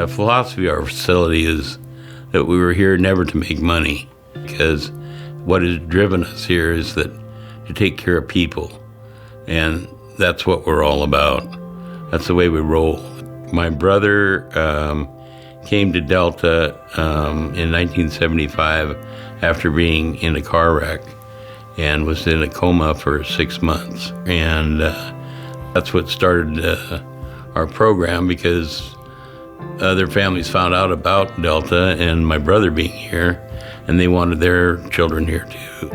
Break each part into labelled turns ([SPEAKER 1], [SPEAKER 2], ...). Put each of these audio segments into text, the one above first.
[SPEAKER 1] The philosophy of our facility is that we were here never to make money, because what has driven us here is that to take care of people, and that's what we're all about. That's the way we roll. My brother came to Delta in 1975 after being in a car wreck and was in a coma for 6 months. And that's what started our program, because other families found out about Delta and my brother being here, and they wanted their children here too.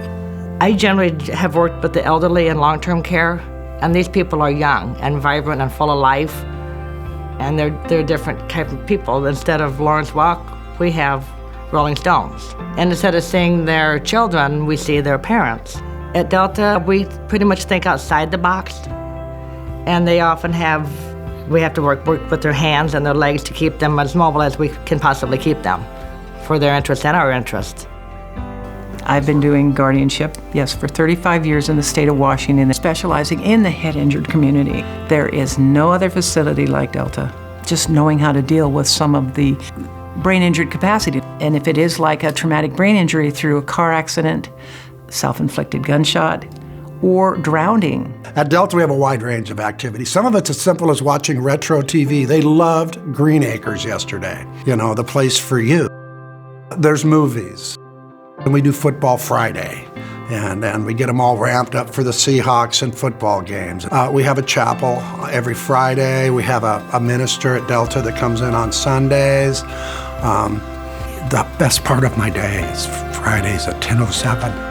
[SPEAKER 2] I generally have worked with the elderly in long-term care, and these people are young and vibrant and full of life, and they're different type of people. Instead of Lawrence Walk, we have Rolling Stones. And instead of seeing their children, we see their parents. At Delta, we pretty much think outside the box, and they often we have to work with their hands and their legs to keep them as mobile as we can possibly keep them, for their interests and our interests.
[SPEAKER 3] I've been doing guardianship, yes, for 35 years in the state of Washington, specializing in the head-injured community. There is no other facility like Delta. Just knowing how to deal with some of the brain-injured capacity. And if it is like a traumatic brain injury through a car accident, self-inflicted gunshot, or drowning.
[SPEAKER 4] At Delta, we have a wide range of activities. Some of it's as simple as watching retro TV. They loved Green Acres yesterday, the place for you. There's movies. And we do Football Friday, and we get them all ramped up for the Seahawks and football games. We have a chapel every Friday. We have a minister at Delta that comes in on Sundays. The best part of my day is Fridays at 10:07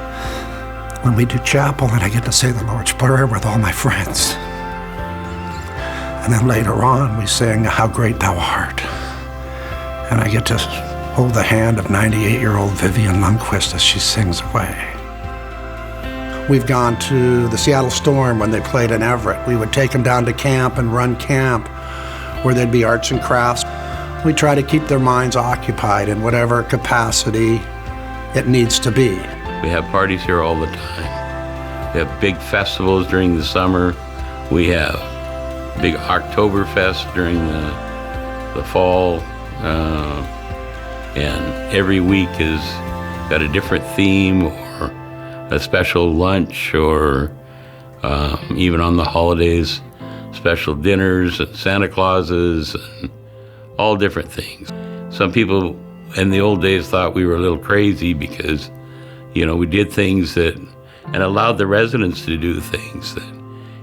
[SPEAKER 4] when we do chapel, and I get to say the Lord's Prayer with all my friends. And then later on, we sing How Great Thou Art. And I get to hold the hand of 98-year-old Vivian Lundquist as she sings away. We've gone to the Seattle Storm when they played in Everett. We would take them down to camp and run camp where there'd be arts and crafts. We try to keep their minds occupied in whatever capacity it needs to be.
[SPEAKER 1] We have parties here all the time. We have big festivals during the summer. We have big Oktoberfest during the fall. And every week has got a different theme or a special lunch, or even on the holidays, special dinners and Santa Clauses and all different things. Some people in the old days thought we were a little crazy because, we did things and allowed the residents to do things that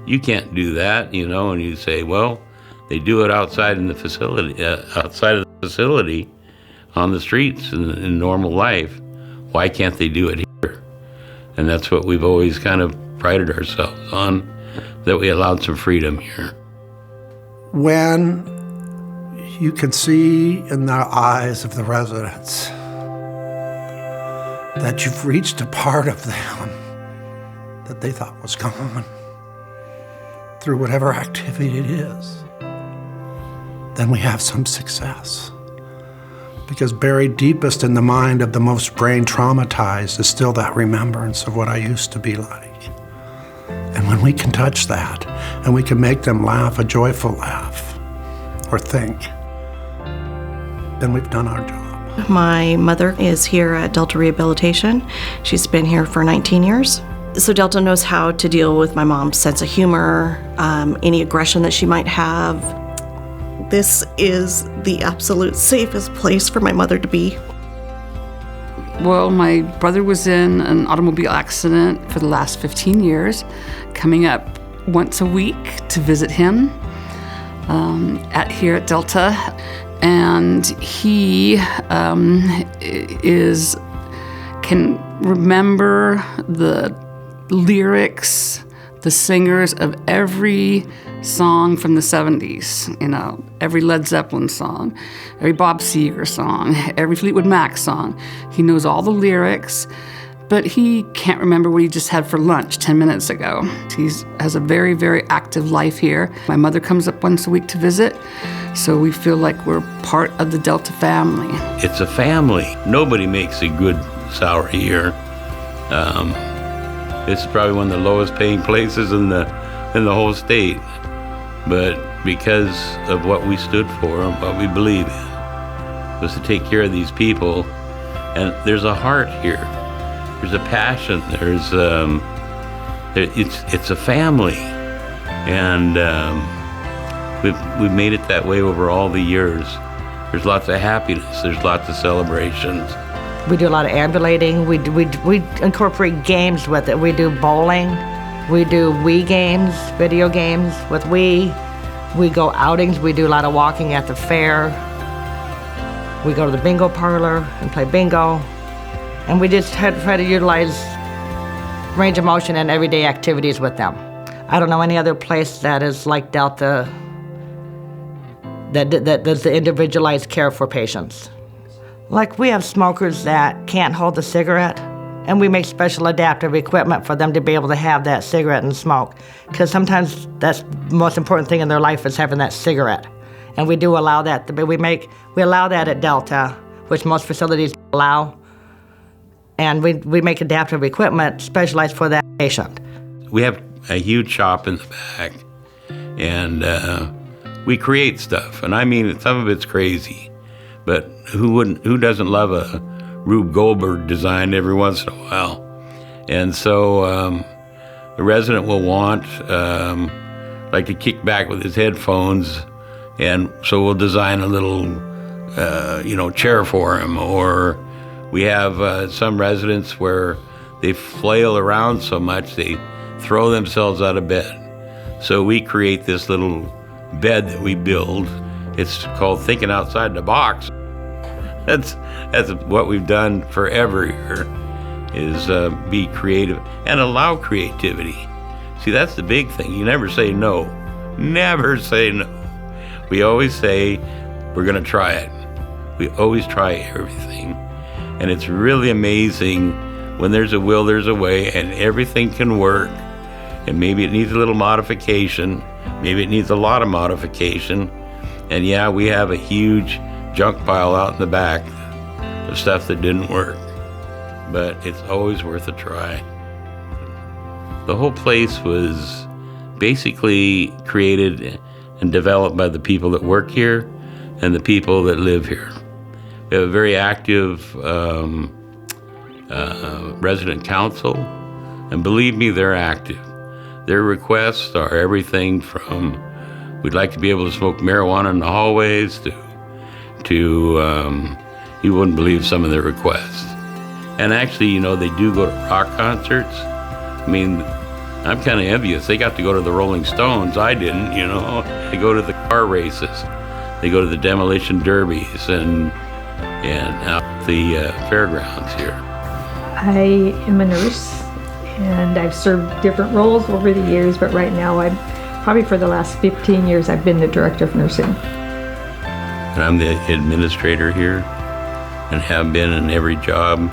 [SPEAKER 1] you can't do that, and you say, well, they do it outside in the facility, outside of the facility, on the streets in normal life. Why can't they do it here? And that's what we've always kind of prided ourselves on, that we allowed some freedom here.
[SPEAKER 4] When you can see in the eyes of the residents that you've reached a part of them that they thought was gone through whatever activity it is, then we have some success. Because buried deepest in the mind of the most brain traumatized is still that remembrance of what I used to be like. And when we can touch that, and we can make them laugh, a joyful laugh, or think, then we've done our job.
[SPEAKER 5] My mother is here at Delta Rehabilitation. She's been here for 19 years. So Delta knows how to deal with my mom's sense of humor, any aggression that she might have. This is the absolute safest place for my mother to be.
[SPEAKER 6] Well, my brother was in an automobile accident for the last 15 years, coming up once a week to visit him here at Delta. And he can remember the lyrics, the singers of every song from the 70s, every Led Zeppelin song, every Bob Seger song, every Fleetwood Mac song. He knows all the lyrics, but he can't remember what he just had for lunch 10 minutes ago. He has a very, very active life here. My mother comes up once a week to visit, so we feel like we're part of the Delta family.
[SPEAKER 1] It's a family. Nobody makes a good salary here. This is probably one of the lowest paying places in the whole state. But because of what we stood for and what we believe in, was to take care of these people. And there's a heart here. There's a passion. It's a family, and we've made it that way over all the years. There's lots of happiness. There's lots of celebrations.
[SPEAKER 2] We do a lot of ambulating. We incorporate games with it. We do bowling. We do Wii games, video games with Wii. We go outings. We do a lot of walking at the fair. We go to the bingo parlor and play bingo. And we just try to utilize range of motion and everyday activities with them. I don't know any other place that is like Delta that does the individualized care for patients. Like, we have smokers that can't hold the cigarette, and we make special adaptive equipment for them to be able to have that cigarette and smoke. Because sometimes that's the most important thing in their life is having that cigarette. And we do allow that. We allow that at Delta, which most facilities allow. And we make adaptive equipment specialized for that patient. We
[SPEAKER 1] have a huge shop in the back, and we create stuff. And I mean, some of it's crazy, but who doesn't love a Rube Goldberg design every once in a while? And so the resident will want like to kick back with his headphones, and so we'll design a little chair for him. Or we have some residents where they flail around so much they throw themselves out of bed. So we create this little bed that we build. It's called Thinking Outside the Box. That's what we've done forever here, is be creative and allow creativity. See, that's the big thing. You never say no. Never say no. We always say, we're going to try it. We always try everything. And it's really amazing when there's a will, there's a way, and everything can work. And maybe it needs a little modification. Maybe it needs a lot of modification. And yeah, we have a huge junk pile out in the back of stuff that didn't work. But it's always worth a try. The whole place was basically created and developed by the people that work here and the people that live here. We have a very active resident council, and believe me, they're active. Their requests are everything from, we'd like to be able to smoke marijuana in the hallways, to you wouldn't believe some of their requests. And actually, they do go to rock concerts. I mean, I'm kind of envious. They got to go to the Rolling Stones. I didn't, They go to the car races. They go to the demolition derbies and out the fairgrounds here.
[SPEAKER 7] I am a nurse, and I've served different roles over the years, but right now probably for the last 15 years, I've been the director of nursing.
[SPEAKER 1] And I'm the administrator here and have been in every job.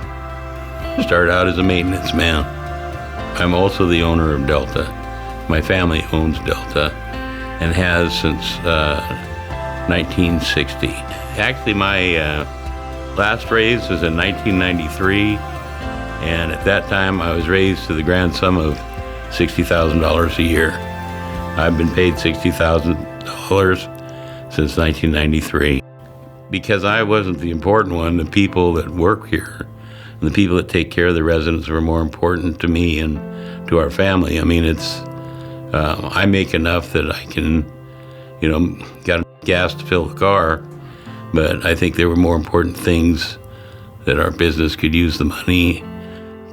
[SPEAKER 1] Started out as a maintenance man. I'm also the owner of Delta. My family owns Delta and has since 1960. Actually, my last raise was in 1993, and at that time I was raised to the grand sum of $60,000 a year. I've been paid $60,000 since 1993. Because I wasn't the important one, the people that work here and the people that take care of the residents were more important to me and to our family. I mean, I make enough that I can, got gas to fill the car, but I think there were more important things that our business could use the money.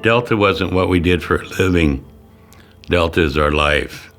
[SPEAKER 1] Delta wasn't what we did for a living. Delta is our life.